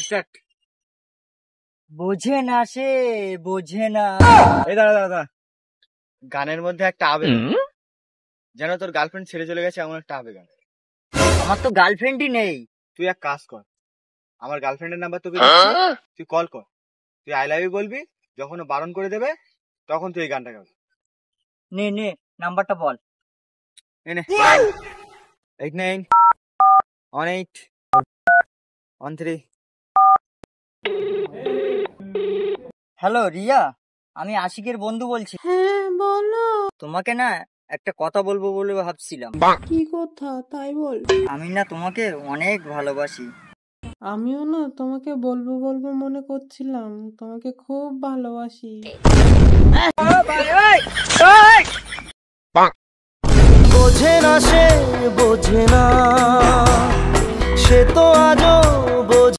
Start. বোঝে না সে, বোঝে না। এই দাঁড়া দাঁড়া দাঁড়া, গানের মধ্যে একটা আবেগ, যেন তোর গার্লফ্রেন্ড ছেড়ে চলে গেছে এমন একটা আবেগ। আমার তো গার্লফ্রেন্ডই নেই। তুই এক কাজ কর, আমার গার্লফ্রেন্ডের নাম্বার তোকে দিচ্ছি, তুই কল কর, তুই আই লাভ ইউ বলবি, যখন ও বারণ করে দেবে তখন তুই এই গানটা গাবি। নে নে নাম্বারটা বল। 891813। হ্যালো রিয়া, আমি আশিকের বন্ধু বলছি। হ্যাঁ বলো। তোমাকে না একটা কথা বলবো বলে ভাবছিলাম। কি কথা তাই বল। আমি না তোমাকে অনেক ভালোবাসি। আমিও না তোমাকে বলবো বলবো মনে করছিলাম, তোমাকে খুব ভালোবাসি। বোঝে না সে, বোঝে না, সে তো আজও